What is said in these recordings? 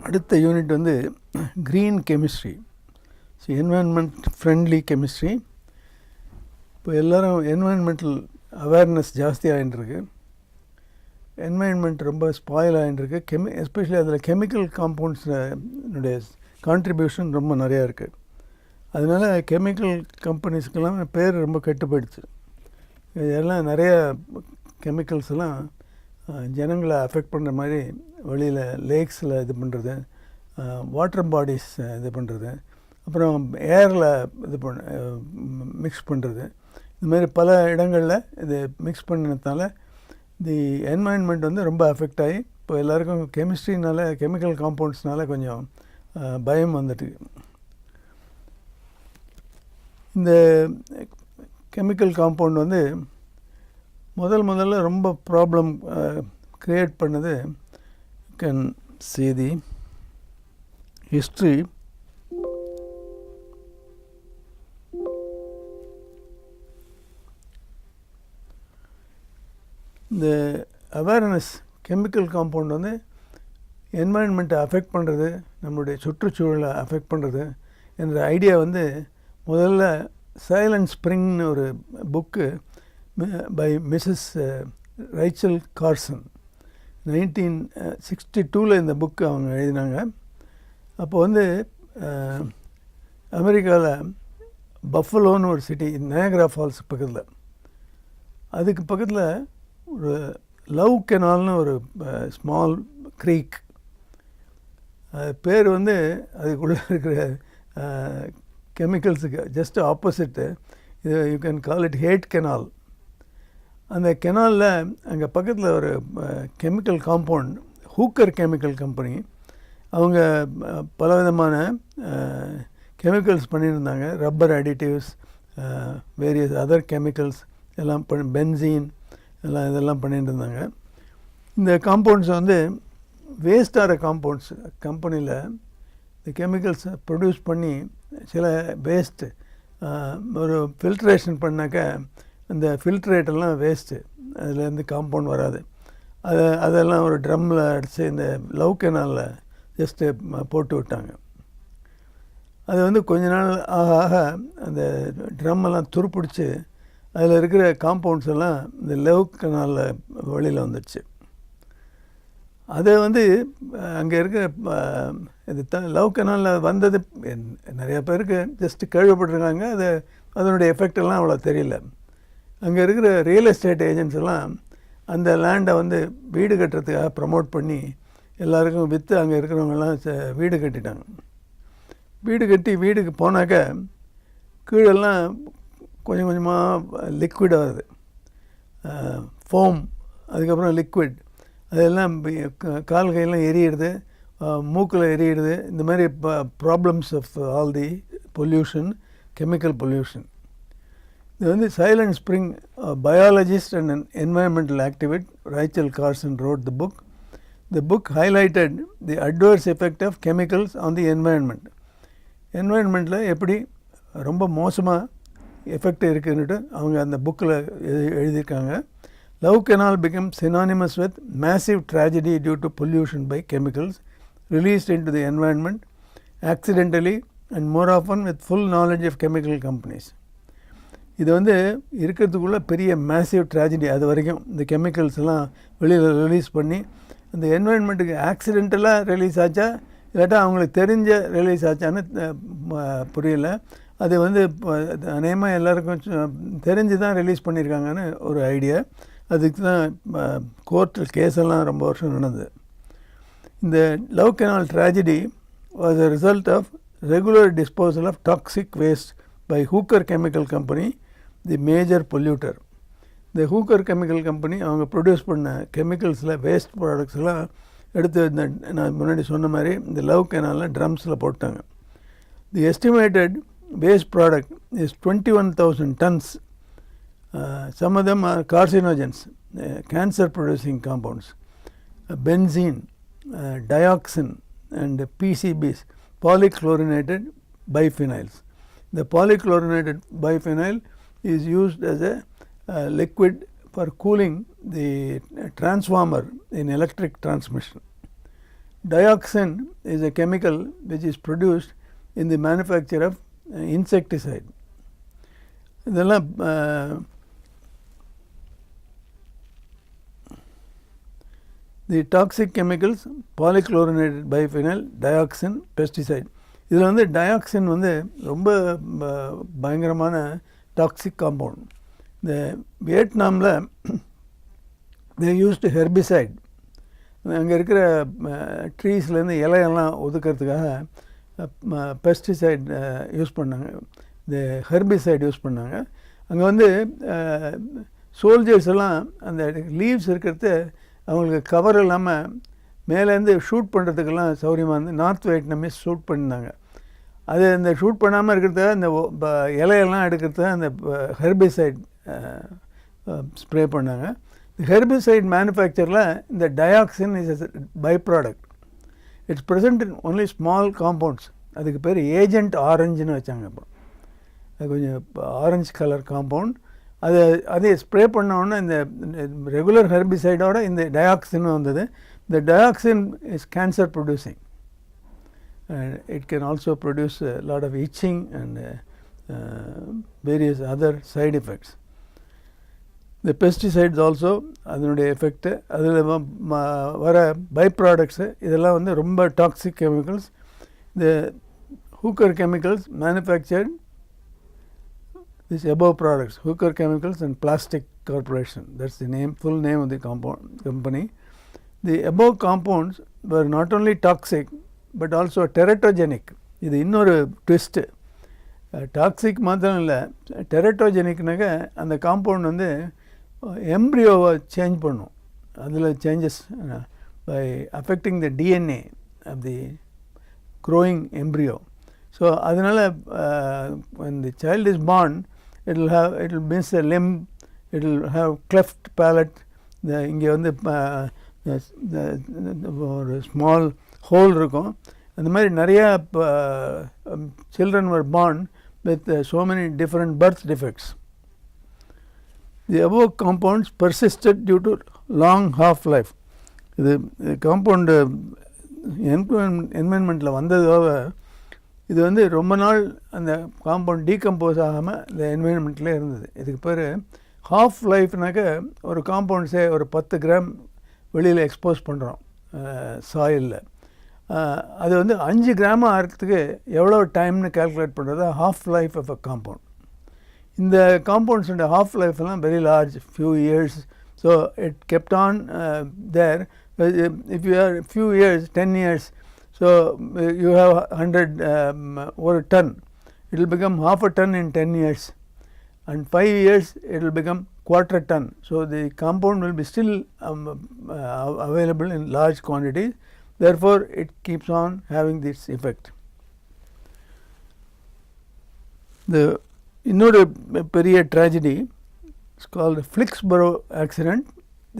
அடுத்த யூனிட் வந்து green chemistry. So environment friendly chemistry. இப்போ எல்லோரும் என்வாயன்மெண்டல் அவேர்னஸ் ஜாஸ்தி ஆகிட்டுருக்கு. என்வாயன்மெண்ட் ரொம்ப ஸ்பாயில் ஆகிட்டுருக்கு. எஸ்பெஷலி அதில் கெமிக்கல் காம்பவுண்ட்ஸுடைய கான்ட்ரிபியூஷன் ரொம்ப நிறையா இருக்குது. அதனால் கெமிக்கல் கம்பெனிஸ்க்கெல்லாம் பேர் ரொம்ப கெட்டு போயிடுச்சு. இதெல்லாம் நிறைய கெமிக்கல்ஸ் எல்லாம் ஜனங்களை அஃபெக்ட் பண்ணுற மாதிரி வெளியில் லேக்ஸில் இது பண்ணுறது, வாட்டர் பாடிஸ் இது பண்ணுறது, அப்புறம் ஏரில் இது மிக்ஸ் பண்ணுறது, இது மாதிரி பல இடங்களில் இது மிக்ஸ் பண்ணதுனால தி என்வாயன்மெண்ட் வந்து ரொம்ப அஃபெக்ட் ஆகி இப்போ எல்லாருக்கும் கெமிஸ்ட்ரினால கெமிக்கல் காம்பவுண்ட்ஸ்னால கொஞ்சம் பயம் வந்துட்டு. இந்த கெமிக்கல் காம்பவுண்ட் வந்து முதல்ல ரொம்ப ப்ராப்ளம் க்ரியேட் பண்ணது. Can see the history. இந்த அவேர்னஸ் கெமிக்கல் காம்பவுண்ட் வந்து என்வாயன்மெண்ட்டை அஃபெக்ட் பண்ணுறது, நம்மளுடைய சுற்றுச்சூழலை அஃபெக்ட் பண்ணுறது என்ற ஐடியா வந்து முதல்ல சைலண்ட் ஸ்ப்ரிங்னு ஒரு புக்கு பை மிஸ்ஸஸ் ரைச்சல் கார்சன் 1962 இந்த புக்கு அவங்க எழுதினாங்க. அப்போ வந்து அமெரிக்காவில் பஃபலோன்னு ஒரு சிட்டி, நயாகரா ஃபால்ஸ் பக்கத்தில், அதுக்கு பக்கத்தில் ஒரு லவ் கெனால்னு ஒரு ஸ்மால் க்ரீக். அது பேர் வந்து அதுக்குள்ளே இருக்கிற கெமிக்கல்ஸுக்கு ஜஸ்ட் ஆப்போசிட்டு. இது you can call it hate canal. அந்த கெனாலில் அங்கே பக்கத்தில் ஒரு chemical compound, Hooker chemical company, அவங்க பலவிதமான கெமிக்கல்ஸ் பண்ணியிருந்தாங்க. Rubber additives, various other chemicals எல்லாம் பென்சீன் எல்லாம் இதெல்லாம் பண்ணிட்டு இருந்தாங்க. இந்த காம்பவுண்ட்ஸ் வந்து வேஸ்டாகிற காம்பவுண்ட்ஸ் கம்பெனியில் இந்த கெமிக்கல்ஸை ப்ரொடியூஸ் பண்ணி சில வேஸ்ட்டு ஒரு ஃபில்ட்ரேஷன் பண்ணாக்க அந்த ஃபில்ட்ரேட்டெல்லாம் வேஸ்ட்டு, அதுலேருந்து காம்பவுண்ட் வராது. அதெல்லாம் ஒரு ட்ரம்மில் அடித்து இந்த லவ் கெனாலில் ஜஸ்ட்டு போட்டு விட்டாங்க. அது வந்து கொஞ்ச நாள் ஆக அந்த ட்ரம்மெல்லாம் துருப்பிடிச்சு அதில் இருக்கிற காம்பவுண்ட்ஸ் எல்லாம் இந்த லவ் கெனாலில் வெளியில் வந்துடுச்சு. அதை வந்து அங்கே இருக்கிற இது லவ் கெனாலில் வந்தது நிறையா பேருக்கு ஜஸ்ட்டு கேள்விப்பட்டிருக்காங்க. அதனுடைய எஃபெக்டெல்லாம் அவ்வளோ தெரியல. அங்கே இருக்கிற ரியல் எஸ்டேட் ஏஜென்ட்ஸ் எல்லாம் அந்த லேண்டை வந்து வீடு கட்டுறதுக்காக ப்ரமோட் பண்ணி எல்லாருக்கும் விற்று அங்கே இருக்கிறவங்கெல்லாம் வீடு கட்டிட்டாங்க. வீடு கட்டி வீடுக்கு போனாக்க கீழெல்லாம் கொஞ்சம் கொஞ்சமாக லிக்விட் ஆகுது, ஃபோம், அதுக்கப்புறம் லிக்விட், அதெல்லாம் கால் கையெல்லாம் எரியிடுது, மூக்கில் எரியிடுது. இந்த மாதிரி problems of all the pollution, chemical pollution. இது வந்து Silent Spring, biologist and an environmental activist Rachel Carson wrote the book. The book highlighted the adverse effect of chemicals on the environment. என்வாயன்மெண்ட்டில் எப்படி ரொம்ப மோசமாக எஃபெக்ட் இருக்குன்னுட்டு அவங்க அந்த புக்கில் எழுதியிருக்காங்க. Love canal became synonymous with massive tragedy due to pollution by chemicals released into the environment accidentally and more often with full knowledge of chemical companies. இது வந்து இருக்கிறதுக்குள்ளே பெரிய மேசிவ் ட்ராஜடி. அது வரைக்கும் இந்த கெமிக்கல்ஸ் எல்லாம் வெளியில் ரிலீஸ் பண்ணி அந்த என்வாயன்மெண்ட்டுக்கு ஆக்சிடென்டலாக ரிலீஸ் ஆச்சா இல்லாட்டா அவங்களுக்கு தெரிஞ்ச ரிலீஸ் ஆச்சான்னு புரியல. அது வந்து அநேகமாக எல்லாருக்கும் தெரிஞ்சு தான் ரிலீஸ் பண்ணியிருக்காங்கன்னு ஒரு ஐடியா. அதுக்கு தான் கோர்ட்டில் கேஸெல்லாம் ரொம்ப வருஷம் நடந்தது. இந்த love canal tragedy was a result of regular disposal of toxic waste by Hooker Chemical Company, the major polluter. இந்த ஹூக்கர் கெமிக்கல் கம்பெனி அவங்க ப்ரொடியூஸ் பண்ண கெமிக்கல்ஸில் வேஸ்ட் ப்ராடக்ட்ஸ் எல்லாம் எடுத்து இந்த நான் முன்னாடி சொன்ன மாதிரி இந்த லவ் கெனாலில் ட்ரம்ஸில் போட்டாங்க. The estimated waste product is 21,000 tons. Some of them are carcinogens, cancer producing compounds, benzene, dioxin and PCBs, polychlorinated biphenyls. The polychlorinated biphenyl is used as a liquid for cooling the transformer in electric transmission. Dioxin is a chemical which is produced in the manufacture of insecticide. இதெல்லாம் the toxic chemicals polychlorinated biphenyl dioxin pesticide. இதில் வந்து dioxin வந்து ரொம்ப பயங்கரமான toxic compound. இந்த வியட்நாமில் they used herbicide. அங்கே இருக்கிற ட்ரீஸ்லேருந்து இலையெல்லாம் ஒதுக்கிறதுக்காக பெஸ்டிசைட் யூஸ் பண்ணாங்க, இந்த ஹெர்பிசைட் யூஸ் பண்ணாங்க. அங்கே வந்து சோல்ஜர்ஸ் எல்லாம் அந்த லீவ்ஸ் இருக்கிறது அவங்களுக்கு கவர் இல்லாமல் மேலேருந்து ஷூட் பண்ணுறதுக்கெல்லாம் சௌரியமாக இருந்து நார்த் வியட்நாமீஸ் ஷூட் பண்ணியிருந்தாங்க. அது இந்த ஷூட் பண்ணாமல் இருக்கிறதுக்காக இந்த இலையெல்லாம் எடுக்கிறதுக்காக அந்த ஹெர்பிசைட் ஸ்ப்ரே பண்ணாங்க. ஹெர்பிசைட் மேனுஃபேக்சரில் இந்த dioxin is byproduct. It's present in only small compounds. அதுக்கு பேர் ஏஜென்ட் ஆரஞ்சுன்னு வச்சாங்க. இப்போ அது கொஞ்சம் ஆரஞ்ச் கலர் காம்பவுண்ட். அதை ஸ்ப்ரே பண்ணோன்னா இந்த ரெகுலர் ஹெர்பிசைடோட இந்த டயாக்சின் வந்தது. இந்த dioxin is cancer producing. It can also produce lot of itching and various other side effects. இந்த பெஸ்டிசைட்ஸ் ஆல்சோ அதனுடைய எஃபெக்ட்டு, அதில் வர பை ப்ராடக்ட்ஸு இதெல்லாம் வந்து ரொம்ப டாக்ஸிக் கெமிக்கல்ஸ். இந்த Hooker chemicals manufactured these above products, Hooker Chemicals and Plastic Corporation, that's the name, full name of the company. The above compounds were not only toxic but also teratogenic. இது இன்னொரு twist. Toxic மாத்திரம் இல்லை, டெரட்டோஜெனிக்னாக்க அந்த compound வந்து எம்ப்ரியோவை change பண்ணும். அதில் changes by affecting the DNA of the growing embryo. So அதனால் when the child is born, it will miss a limb, it will have cleft palate. இங்கே வந்து ஒரு ஸ்மால் ஹோல் இருக்கும். அந்த மாதிரி நிறையா children were born with so many different birth defects. The above compounds persisted due to long half-life. இது compound என்வரன்மெண்ட்டில் வந்ததாக இது வந்து ரொம்ப நாள் அந்த காம்பவுண்ட் டீகம்போஸ் ஆகாமல் இந்த என்வரன்மெண்ட்டில் இருந்தது. இதுக்கு பேர் ஹாஃப் லைஃப்னாக்க ஒரு காம்பவுண்ட்ஸே ஒரு 10 கிராம் வெளியில் எக்ஸ்போஸ் பண்ணுறோம் சாயிலில். அது வந்து 5 கிராம் ஆகிறதுக்கு எவ்வளோ டைம்னு கால்குலேட் பண்ணுறது half life of a compound. இந்த காம்பவுண்ட்ஸோட ஹாஃப் லைஃப்லாம் very large, few years. So it kept on there. If you are few years, 10 years, so you have 100 or a ton, it will become half a ton in 10 years, and 5 years it will become quarter ton. So the compound will be still available in large quantities, therefore it keeps on having this effect. The இன்னொரு பெரிய tragedy is called Flixborough accident.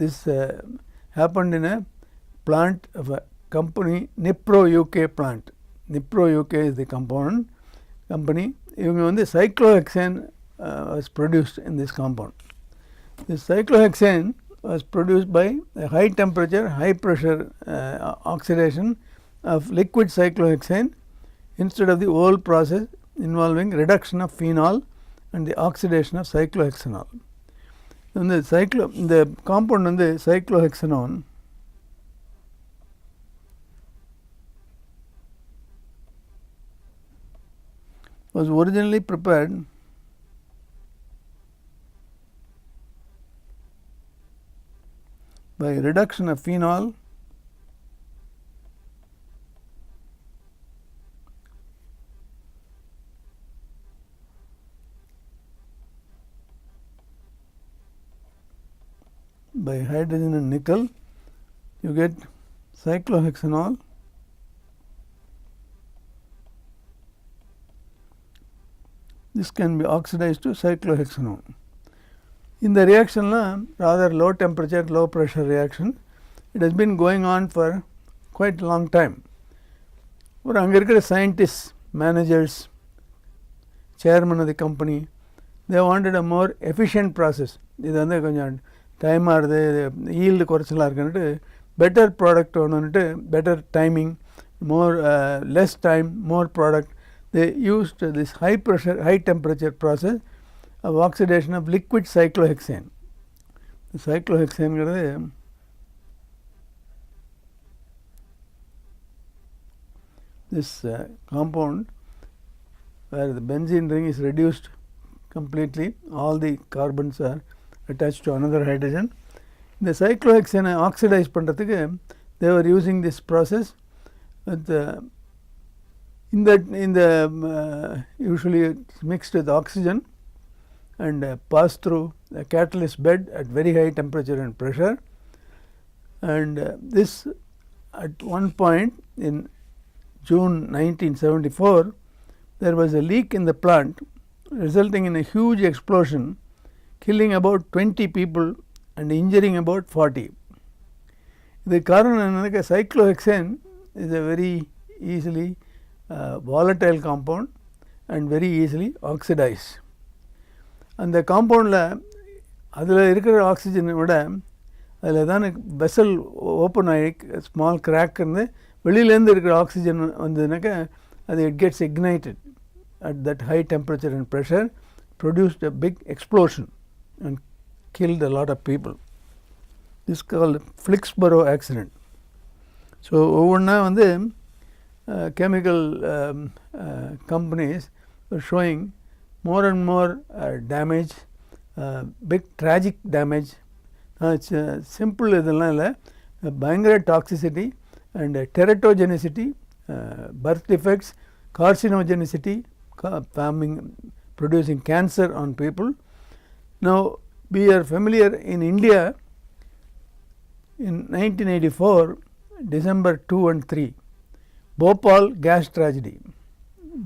This happened in a plant of a company, Nipro UK plant. Nipro UK is the compound company. இவங்க வந்து cyclohexane was produced in this compound. This cyclohexane was produced by a high temperature, high pressure oxidation of liquid cyclohexane instead of the old process involving reduction of phenol and the oxidation of cyclohexanol. இந்த compound வந்து cyclohexanone was originally prepared by reduction of phenol by hydrogen and nickel. You get cyclohexanol. This can be oxidized to cyclohexanone. In the reaction, rather low temperature, low pressure reaction, it has been going on for quite a long time. ஒரு அங்கே இருக்கிற scientists, managers, chairman of the company, they wanted a more efficient process. இது வந்து கொஞ்சம் time ஆகுது, yield குறைச்சலாக இருக்குன்ட்டு better product onunnu, better timing, more less time, more product. They used this high pressure, high temperature process of oxidation of liquid cyclohexane. The cyclohexane this compound where the benzene ring is reduced completely, all the carbons are attached to another hydrogen. The cyclohexane oxidize பண்றதுக்கு they were using this process with usually it's mixed with oxygen and pass through a catalyst bed at very high temperature and pressure. And this at one point in June 1974 there was a leak in the plant resulting in a huge explosion, killing about 20 people and injuring about 40. The காரணம் cyclohexane is a very easily volatile compound and very easily oxidized. அந்த காம்பவுண்டில் அதில் இருக்கிற ஆக்சிஜனை விட அதில் தான் vessel open ஆகி small crack இருந்து வெளியிலேருந்து இருக்கிற ஆக்சிஜன் வந்ததுனாக்கா அது it gets ignited at that high temperature and pressure, produced a big explosion and killed a lot of people. This is called Flixborough accident. So ஒவ்வொன்றா வந்து chemical companies were showing more and more damage, big tragic damage. It's simple இதெல்லாம் இல்லை, பயங்கர toxicity and teratogenicity, birth defects, carcinogenicity, producing cancer on people. Now we are familiar in India in 1984, December 2 and 3, Bhopal gas tragedy.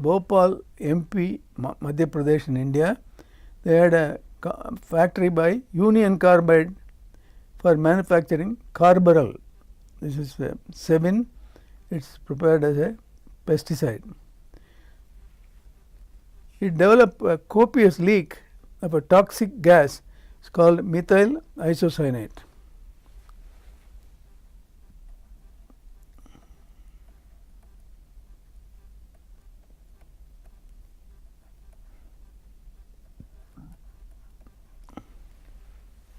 Bhopal MP, Madhya Pradesh in India, they had a factory by Union Carbide for manufacturing carbaryl. This is Sevin. It's prepared as a pesticide. It developed a copious leak of a toxic gas. It's called methyl isocyanate.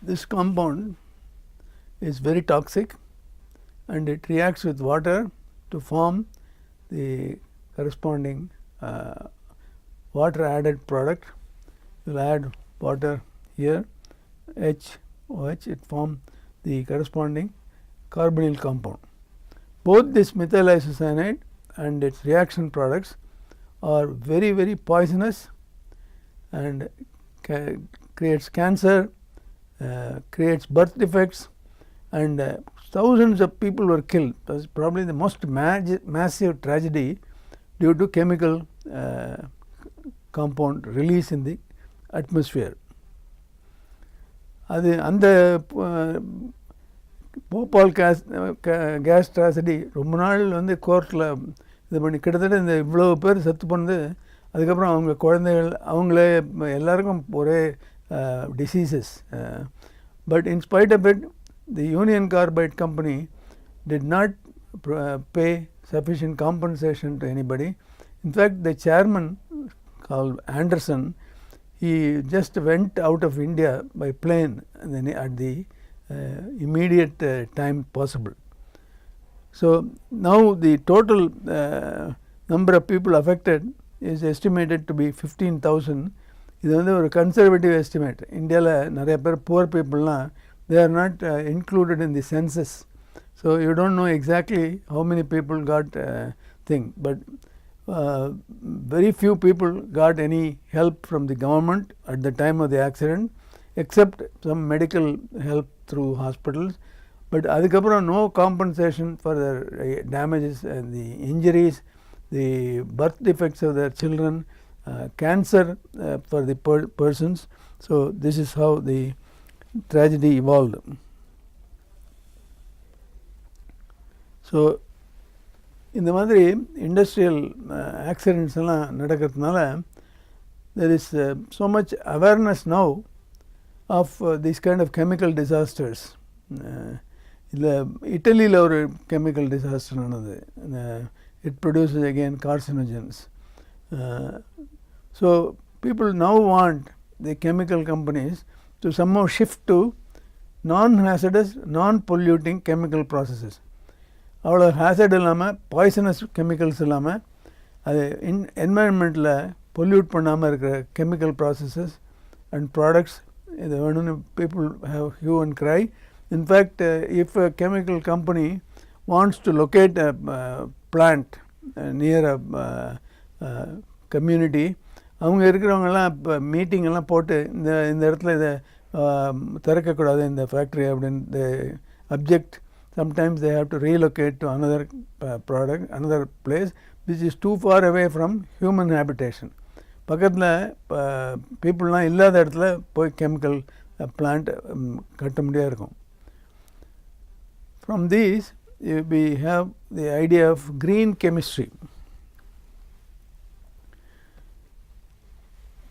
This compound is very toxic and it reacts with water to form the corresponding water added product. You will add water here, HOH, it forms the corresponding carbonyl compound. Both this methyl isocyanate and its reaction products are very, very poisonous and creates cancer, creates birth defects, and thousands of people were killed. It was probably the most massive tragedy due to chemical compound release in the atmosphere. அது அந்த Bhopal case tragedy ரொம்ப நாள் வந்து கோர்ட்டில் இது பண்ணி கிட்டத்தட்ட இந்த இவ்வளோ பேர் செத்து போனது. அதுக்கப்புறம் அவங்க குழந்தைகள் அவங்களே எல்லாருக்கும் ஒரே diseases. But in spite of it, the Union Carbide company did not pay sufficient compensation to anybody. In fact, the chairman called Anderson, he just went out of India by plane at the immediate time possible. So now the total number of people affected is estimated to be 15,000. இது வந்து ஒரு conservative estimate. இந்தியாவில் நிறைய பேர் poor பீப்புளெலாம் they are not included in the census. So you don't know exactly how many people got thing. But very few people got any help from the government at the time of the accident, except some medical help through hospitals. But அதுக்கப்புறம் no compensation for the damages and the injuries, the birth defects of their children, cancer for the persons. So this is how the tragedy evolved. So இந்த மாதிரி industrial accidents எல்லாம் நடக்கிறதுனால there is so much awareness now of these kind of chemical disasters. இதில் இட்டலியில் ஒரு chemical disaster நடந்தது. It produces again carcinogens. So people now want the chemical companies to somehow shift to non-hazardous, non-polluting chemical processes. அவ்வளோ hazard இல்லாமல், poisonous chemicals இல்லாமல், அது என்வாயன்மெண்ட்டில் pollute பண்ணாமல் இருக்கிற chemical processes and products இது வேணும்னு people have Hugh and cry. In fact if a chemical company wants to locate a plant near a community, அவங்க இருக்கிறவங்கெல்லாம் இப்போ மீட்டிங்கெல்லாம் போட்டு இந்த இடத்துல இதை திறக்கக்கூடாது இந்த ஃபேக்ட்ரி அப்படின்னு object. Sometimes they have to relocate to another product, another place which is too far away from human habitation. பக்கத்தில் பீப்புளெலாம் இல்லாத இடத்துல போய் கெமிக்கல் பிளான்ட் கட்ட முடியாது இருக்கும். From these we have the idea of green chemistry.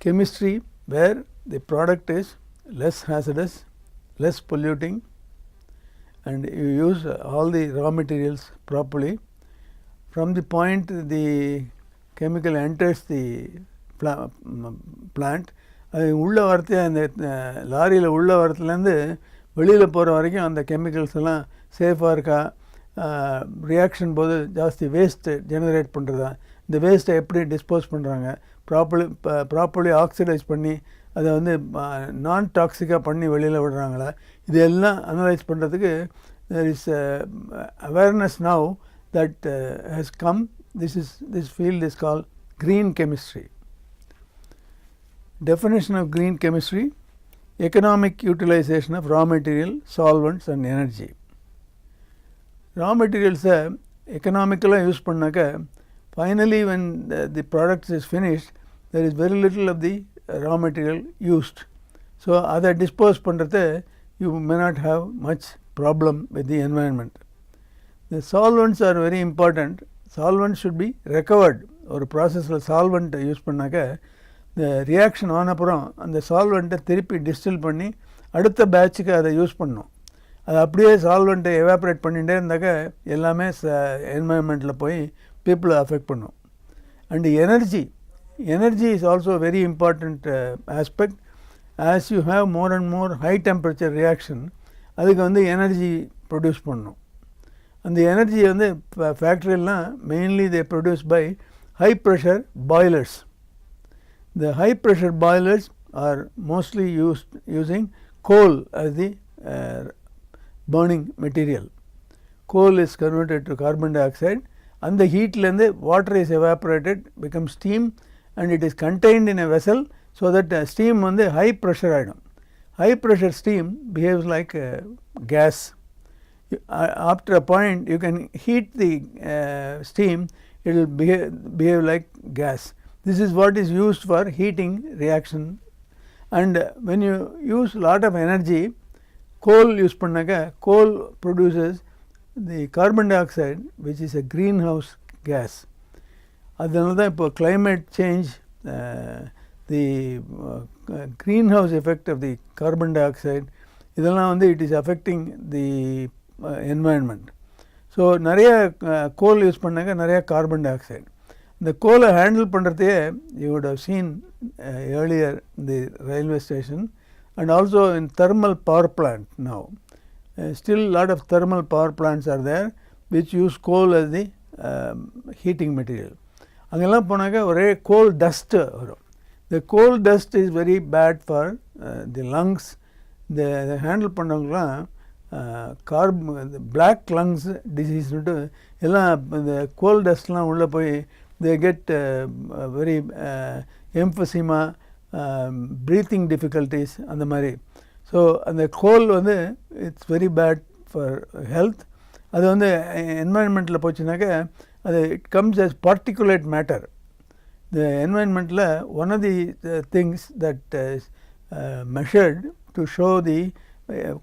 Chemistry where the product is less hazardous, less polluting, and you use all the raw materials properly. From the point the chemical enters the plant, அது உள்ள வரத்தே அந்த லாரியில் உள்ள வரத்துலேருந்து வெளியில் போகிற வரைக்கும் அந்த chemicals எல்லாம் சேஃபாக இருக்கா, ரியாக்ஷன் போது ஜாஸ்தி வேஸ்ட்டு ஜெனரேட் பண்ணுறதா, இந்த வேஸ்ட்டை எப்படி டிஸ்போஸ் பண்ணுறாங்க, ப்ராப்பர்லி ஆக்சிடைஸ் பண்ணி அதை வந்து நான் டாக்ஸிக்காக பண்ணி வெளியில் விடுறாங்களா, இதெல்லாம் அனலைஸ் பண்ணுறதுக்கு there is awareness now that has come. This field is called green chemistry. Definition of green chemistry: economic utilization of raw material, solvents and energy. Raw materials economically use பண்ணாக்க finally when the product is finished there is very little of the raw material used. So அதை dispose பண்ணுறது you may not have much problem with the environment. The solvents are very important. Solvents should be recovered. ஒரு ப்ராசஸில் solvent use பண்ணாக்க இந்த reaction ஆனப்புறம் அந்த சால்வெண்ட்டை திருப்பி distil பண்ணி அடுத்த பேட்சுக்கு அதை யூஸ் பண்ணணும். அது அப்படியே சால்வெண்ட்டை எவாப்ரேட் பண்ணிகிட்டே இருந்தாக்க எல்லாமே என்வாயன்மெண்ட்டில் போய் பீப்புளை அஃபெக்ட் பண்ணும். And energy is also very important aspect. as you have more and more high temperature reaction, அதுக்கு வந்து எனர்ஜி ப்ரொடியூஸ் பண்ணணும். அந்த எனர்ஜி வந்து ஃபேக்ட்ரியெல்லாம் mainly they produce by high pressure boilers. The high pressure boilers are mostly using coal as the burning material. Coal is converted to carbon dioxide and the heat lende water is evaporated, becomes steam and it is contained in a vessel so that steam வந்து high pressure ஆகிடும். High pressure steam behaves like gas. After a point you can heat the steam, it will behave like gas. This is what is used for heating reaction. And when you use lot of energy, coal use பண்ணாக்க coal produces the carbon dioxide which is a greenhouse gas. அதனால தான் இப்போ climate change, the greenhouse effect of the carbon dioxide, இதெல்லாம் வந்து it is affecting the environment. So நிறைய கோல் use பண்ணாக்க நிறைய carbon di oxide. இந்த கோலை ஹேண்டில் பண்ணுறதே you would have seen earlier in the railway station and also in thermal power plant now. Still lot of thermal power plants are there which use coal as the heating material. அங்கெல்லாம் போனாக்க ஒரே கோல் dust வரும். The coal dust is very bad for the lungs. இந்த handle பண்ணவங்களாம் black lungs டிசீஸ்னுட்டு எல்லாம் இந்த கோல் டஸ்ட்லாம் உள்ளே போய் they get very emphysema, breathing difficulties அந்த மாதிரி. ஸோ அந்த கோல் வந்து it's very bad for health. அது வந்து என்வாயன்மெண்ட்டில் போச்சுனாக்க அது it comes as particulate matter. The environmental one of the things that is measured to show the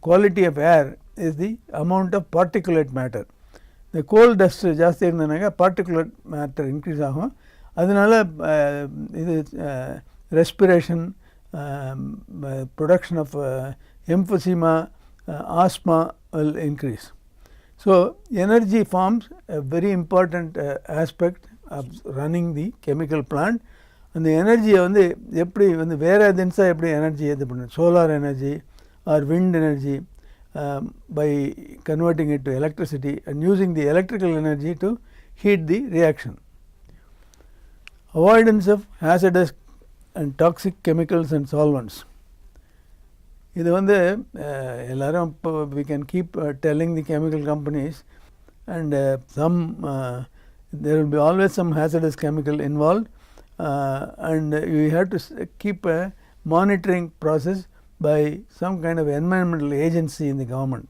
quality of air is the amount of particulate matter. The coal dust ஜாஸ்தி இருந்ததுனாக்கா particulate matter increase ஆகும். அதனால இது respiration, production of emphysema, asthma will increase. So, energy forms a very important aspect of running the chemical plant. அந்த எனர்ஜியை எப்படி வேறு தின்ஸாக எப்படி energy இது பண்ணு solar energy or wind energy by converting it to electricity and using the electrical energy to heat the reaction. Avoidance of hazardous and toxic chemicals and solvents. இது எல்லாரும் we can keep telling the chemical companies and there will be always some hazardous chemical involved and you have to keep a monitoring process by some kind of environmental agency in the government.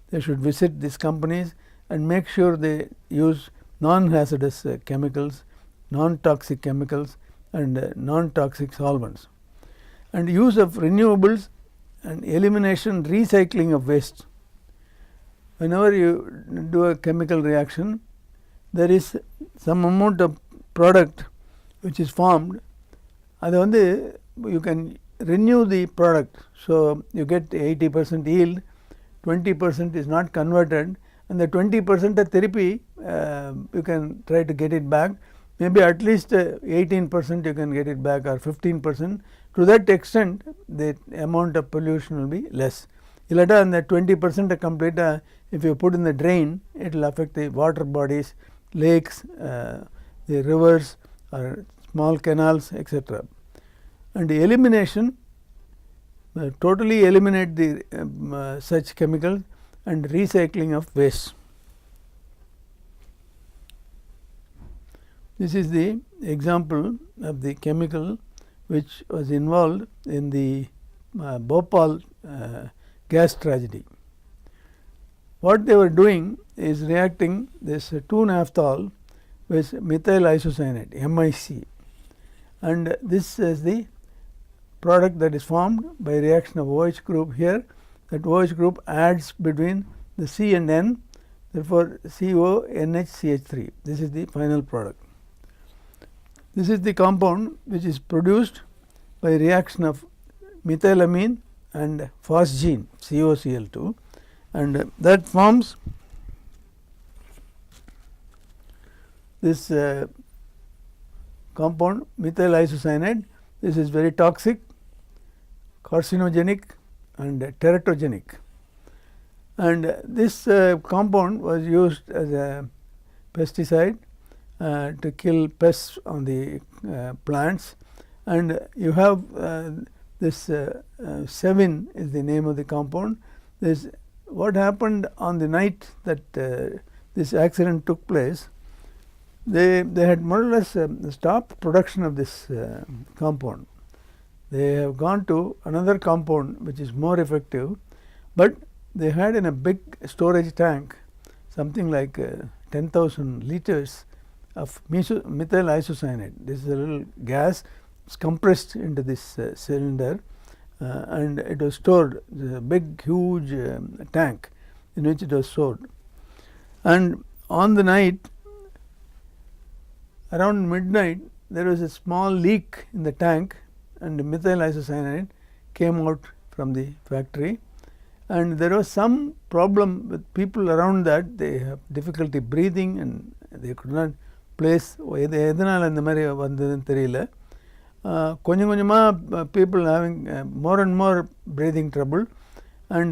They should visit these companies and make sure they use non-hazardous chemicals, non-toxic chemicals and non-toxic solvents. And use of renewables and elimination recycling of waste. Whenever you do a chemical reaction, there is some amount of product which is formed. அது you can renew the product. So, you get 80% yield, 20% is not converted and the 20% திருப்பி you can try to get it back. Maybe at least 18% you can get it back or 15%. To that extent, the amount of pollution will be less. Illata and the 20% complete if you put in the drain, it will affect the water bodies, lakes, the rivers or small canals, etc. And the elimination, totally eliminate the such chemicals and recycling of waste. This is the example of the chemical which was involved in the Bhopal gas tragedy. What they were doing is reacting this 2-naphthol with methyl isocyanate MIC, and this is the product that is formed by reaction of OH group here. That OH group adds between the C and N, therefore CONHCH3. This is the final product. This is the compound which is produced by reaction of methylamine and phosgene COCl2, and that forms this compound methyl isocyanate. This is very toxic, carcinogenic and teratogenic, and this compound was used as a pesticide to kill pests on the plants. And you have this Sevin is the name of the compound. This what happened on the night that this accident took place. They had more or less stopped production of this compound. They have gone to another compound which is more effective, but they had in a big storage tank something like 10,000 liters of methyl isocyanate. This is a little gas compressed into this cylinder and it was stored, a big huge tank in which it was stored. And on the night around midnight there was a small leak in the tank and methyl isocyanate came out from the factory, and there was some problem with people around that. They have difficulty breathing and they could not place எதனால் இந்த மாதிரி வந்ததுன்னு தெரியல. கொஞ்சம் கொஞ்சமாக people having more and more breathing trouble, and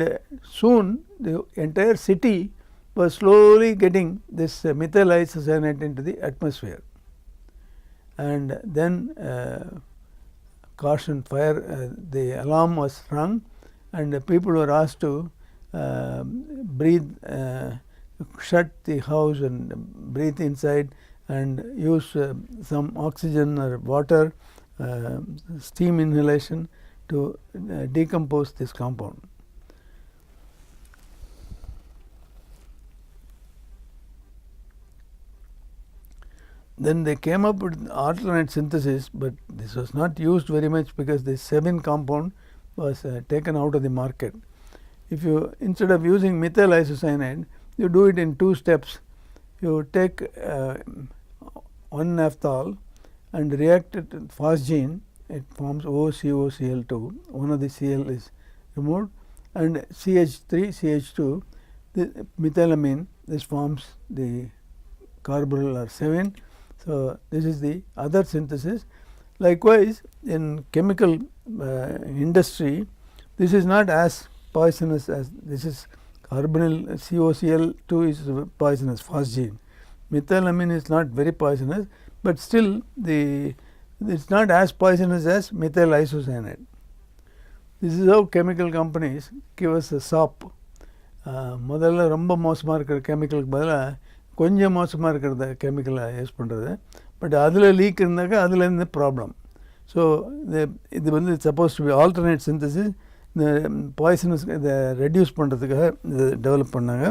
soon the entire city was slowly getting this methyl isocyanate into the atmosphere, and then caution fire, the alarm was rung and people were asked to breathe, shut the house and breathe inside and use some oxygen or water, steam inhalation to decompose this compound. Then they came up with alternate synthesis, but this was not used very much because the Sevin compound was taken out of the market. If you, instead of using methyl isocyanate, you do it in 2 steps. You take 1-naphthol and react it with phosgene, it forms OCOCl2, one of the Cl is removed, and CH3, CH2 the methylamine, this forms the carbaryl R7. So, this is the other synthesis. Likewise, in chemical industry, this is not as poisonous as this is carbonyl COCl2 is poisonous phosgene. Methylamine is not very poisonous, but still it is not as poisonous as methyl isocyanate. This is how chemical companies give us a sop. முதல்ல ரொம்ப மோசமாக இருக்கிற கெமிக்கலுக்கு பதிலாக கொஞ்சம் மோசமாக இருக்கிற கெமிக்கலை use பண்ணுறது. பட் அதில் லீக் இருந்தாக்கா அதுலேருந்து ப்ராப்ளம். ஸோ இது வந்து suppose to be alternate synthesis, இந்த பாய்சனஸ் இதை ரெடியூஸ் பண்ணுறதுக்காக இதை டெவலப் பண்ணாங்க.